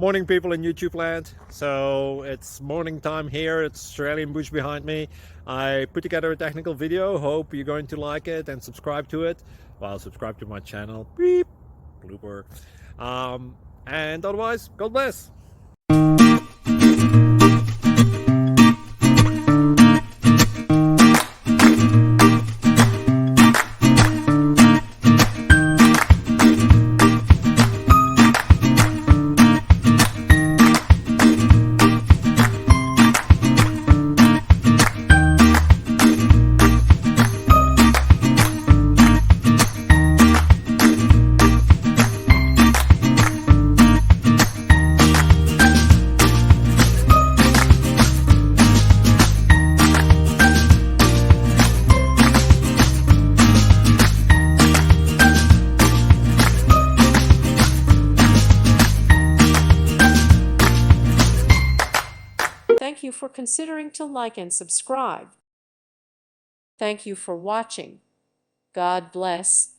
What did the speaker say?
Morning, people in YouTube land. So it's morning time here. It's Australian bush behind me. I put together a technical video. Hope you're going to like it and subscribe to it. Well, subscribe to my channel. Beep. Blooper. And otherwise, God bless. Thank you for considering to like and subscribe. Thank you for watching. God bless.